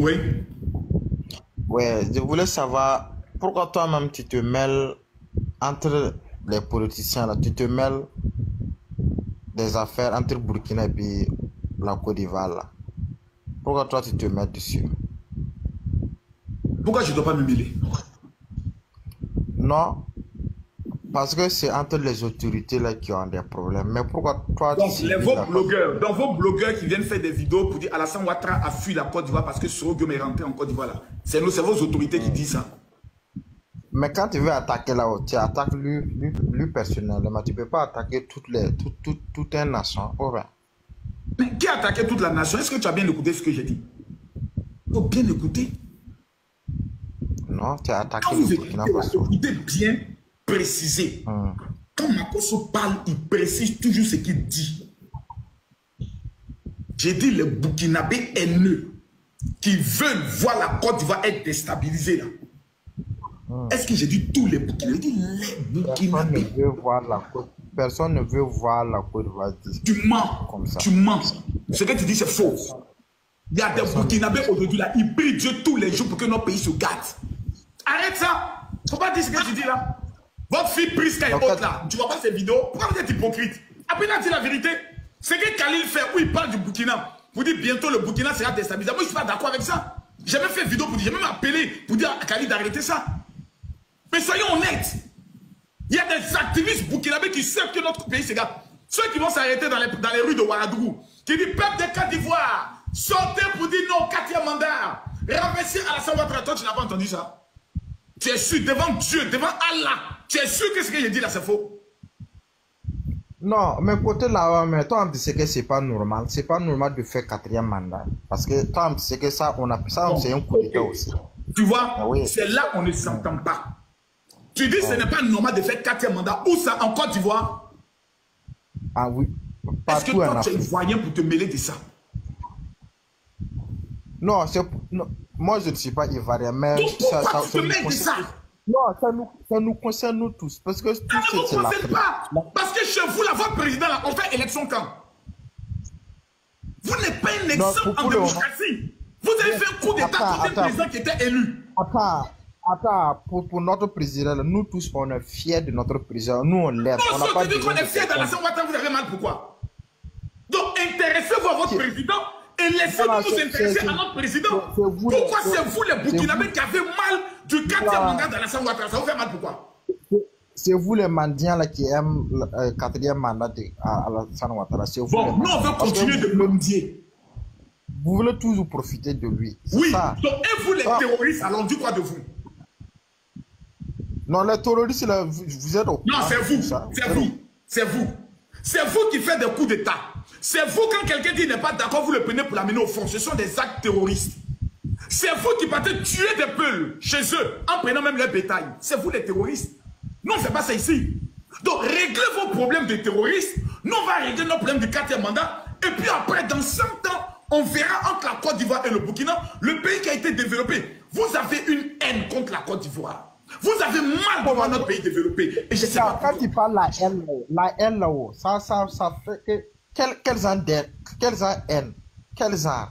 Oui. Ouais, je voulais savoir pourquoi toi-même tu te mêles entre les politiciens là, tu te mêles des affaires entre Burkina et puis la Côte d'Ivoire là. Pourquoi toi tu te mets dessus? Pourquoi je ne dois pas me mêler? Non, parce que c'est entre les autorités là qui ont des problèmes. Mais pourquoi toi Donc, tu vos blogueurs qui viennent faire des vidéos pour dire Alassane Ouattara a fui la Côte d'Ivoire parce que Soro Guillaume est rentré en Côte d'Ivoire là. C'est vos autorités qui disent ça. Mais quand tu veux attaquer là-haut, tu attaques lui personnellement. Tu ne peux pas attaquer toute une nation. Oh ben. Mais qui a attaqué toute la nation? Est-ce que tu as bien écouté ce que j'ai dit? Il faut bien écouter. Non, tu as attaqué Quand le vous Burkina Faso. écoutez bien préciser. Quand Makosso parle, il précise toujours ce qu'il dit. J'ai dit les Burkinabés haineux qui veulent voir la Côte d'Ivoire être déstabilisée là. Est-ce que j'ai dit tous les Burkinabés? J'ai dit les Burkinabés. Personne ne veut voir la Côte d'Ivoire. Tu mens. Comme ça. Tu mens. Ce que tu dis, c'est faux. Il y a des Burkinabés aujourd'hui là. Ils prient Dieu tous les jours pour que notre pays se gâte. Arrête ça. Il ne faut pas dire ce que tu dis là. Votre fille Priska et autres là. Tu ne vois pas ces vidéos. Pourquoi vous êtes hypocrite? Après, il a dit la vérité. Ce que Khalil fait, où il parle du Burkina, vous dites bientôt le Burkina sera déstabilisé. Moi, je ne suis pas d'accord avec ça. J'ai même fait une vidéo pour dire, j'ai même appelé pour dire à Khalil d'arrêter ça. Mais soyons honnêtes. Il y a des activistes burkinabés qui savent que notre pays se gâte. Ceux qui vont s'arrêter dans les rues de Ouagadougou, qui disent peuple de Côte d'Ivoire, sortez pour dire non, 4e mandat. Renverser Alassane Ouattara. Toi, tu n'as pas entendu ça? Tu es sûr, devant Dieu, devant Allah, tu es sûr que ce que j'ai dit là, c'est faux? Non, mais côté là, mais toi, tu sais que c'est pas normal. C'est pas normal de faire 4e mandat. Parce que toi, tu sais que ça, c'est un coup d'État aussi. Tu vois, oui. C'est là qu'on ne s'entend pas. Tu dis que ce n'est pas normal de faire 4e mandat. Où ça, en Côte d'Ivoire? Ah oui. Est-ce que toi, tu es voyant pour te mêler de ça? Non, moi je ne suis pas ivoirien, mais donc, pourquoi tu te mêles de ça? Non, ça nous concerne nous tous. Parce que ça ne vous concerne pas. Parce que chez vous, là, votre président, là, on fait élection quand? Vous n'êtes pas un exemple en démocratie. Vous avez fait un coup d'État contre un président qui était élu. Attends, pour notre président, nous tous, on est fiers de notre président. Nous, on l'aime. Non, si on dit qu'on est fiers d'Alassane Ouattara, vous avez mal pourquoi? Donc, intéressez-vous à votre président et laissez-nous nous intéresser à notre président. Pourquoi c'est vous, les Burkinabés, qui avez mal du 4e mandat d'Alassane Ouattara? Ça vous fait mal pourquoi? C'est vous les mendiants là, qui aiment le 4e mandat d'Alassane Ouattara. Bon, nous, on veut continuer de mendier. Vous voulez toujours profiter de lui. Oui, ça. Donc, et vous, les terroristes, alors on dit quoi de vous? Non, les terroristes, là, vous êtes au... Non, c'est vous. C'est vous. C'est vous. C'est vous qui faites des coups d'État. C'est vous, quand quelqu'un dit n'est pas d'accord, vous le prenez pour l'amener au fond. Ce sont des actes terroristes. C'est vous qui partez tuer des peuples chez eux, en prenant même leur bétail. C'est vous les terroristes. Nous, on ne fait pas ça ici. Donc, réglez vos problèmes de terroristes. Nous, on va régler nos problèmes du 4e mandat. Et puis après, dans 100 ans, on verra entre la Côte d'Ivoire et le Burkina, le pays qui a été développé. Vous avez une haine contre la Côte d'Ivoire. Vous avez mal devant notre pays développé. Et je sais pas. Quand tu parles la haine là-haut, ça fait que... Quels ont haine? Quels ont?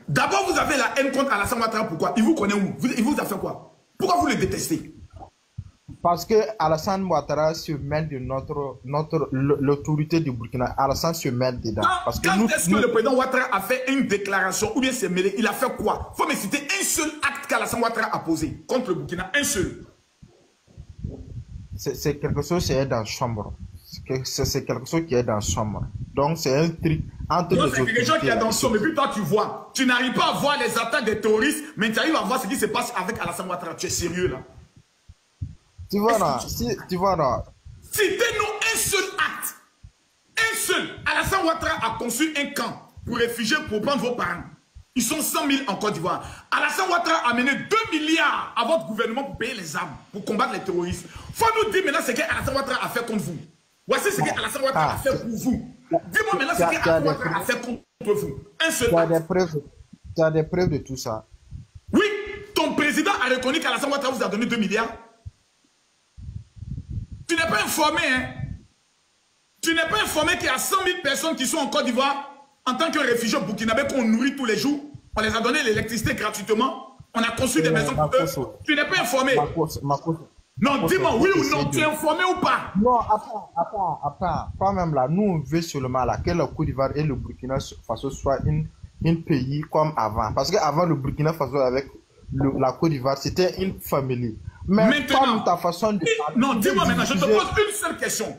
D'abord, vous avez la haine contre Alassane Ouattara. Pourquoi? Il vous connaît où? Il vous a fait quoi? Pourquoi vous le détestez? Parce que Alassane Ouattara se mêle de l'autorité du Burkina. Alassane se mêle dedans. Quand est-ce que le président Ouattara a fait une déclaration ou bien s'est mêlé? Il a fait quoi? Il faut me citer un seul acte qu'Alassane Ouattara a posé contre le Burkina. Un seul. C'est quelque chose qui est dans la chambre. C'est quelque chose qui est dans la chambre. Donc c'est un truc entre les autorités. C'est quelque chose qui est dans la chambre. Et puis toi tu vois. Tu n'arrives pas à voir les attaques des terroristes, mais tu arrives à voir ce qui se passe avec Alassane Ouattara. Tu es sérieux là? Tu vois là, tu vois là. Citez-nous un seul acte. Un seul. Alassane Ouattara a conçu un camp pour réfugiés, pour prendre vos parents. Ils sont 100 000 en Côte d'Ivoire. Alassane Ouattara a mené 2 milliards à votre gouvernement pour payer les armes, pour combattre les terroristes. Faut nous dire maintenant ce qu'Alassane Ouattara a fait contre vous. Voici ce qu'Alassane Ouattara a fait pour vous. Dis-moi maintenant ce qu'Alassane Ouattara a fait contre vous. Un seul acte. Tu as des preuves de tout ça. Oui, ton président a reconnu qu'Alassane Ouattara vous a donné 2 milliards. Tu n'es pas informé, hein? Tu n'es pas informé qu'il y a 100 000 personnes qui sont en Côte d'Ivoire en tant que réfugiés burkinabés qu'on nourrit tous les jours. On les a donné l'électricité gratuitement. On a construit des maisons pour eux. Tu n'es pas informé. Non, dis-moi oui ou non, tu es informé ou pas? Non, attends. Toi-même là, nous on veut seulement là, que le Côte d'Ivoire et le Burkina Faso soient un pays comme avant. Parce qu'avant le Burkina Faso avec la Côte d'Ivoire, c'était une famille. Mais maintenant, comme ta façon de... Non, dis-moi maintenant, je te pose une seule question.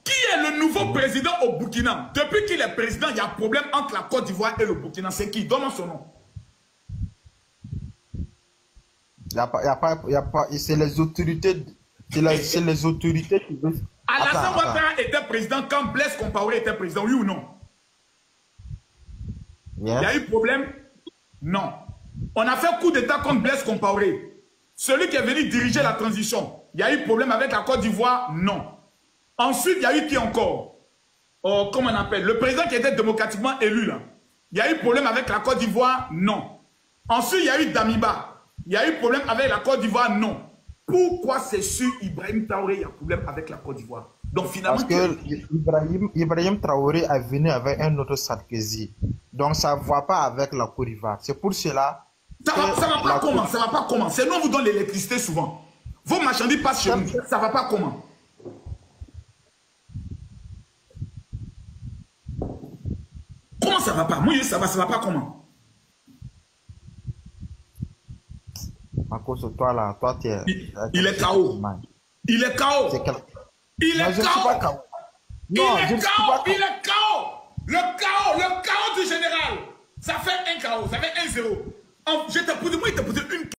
Qui est le nouveau président au Burkina? Depuis qu'il est président, il y a un problème entre la Côte d'Ivoire et le Burkina. C'est qui? Donne-moi son nom. Il y a pas, c'est les autorités, c'est les autorités qui veulent... Alassane Ouattara était président quand Blaise Compaoré était président, oui ou non? Yeah. Il y a eu problème? Non. On a fait coup d'état contre Blaise Compaoré. Celui qui est venu diriger la transition, il y a eu problème avec la Côte d'Ivoire? Non. Ensuite, il y a eu qui encore? Oh, comment on appelle? Le président qui était démocratiquement élu, là. Il y a eu problème avec la Côte d'Ivoire? Non. Ensuite, il y a eu Damiba. Il y a eu problème avec la Côte d'Ivoire? Non. Pourquoi c'est sur Ibrahim Traoré il y a problème avec la Côte d'Ivoire? Donc finalement... Parce que Ibrahim Traoré est venu avec un autre Sarkozy. Donc ça ne va pas avec la Côte d'Ivoire. C'est pour cela... Ça ne va pas comment? Ça va pas comment? C'est nous on vous donne l'électricité souvent. Vos marchandises passent chez nous. Ça ne va pas comment? Comment ça va pas? Moi, ça va pas comment? À cause de toi là, toi tu es... Il est KO. Il est KO. Il est KO. Il est KO. Il est KO. Le KO du général. Ça fait un KO. Ça fait 1-0. Je t'ai posé une question.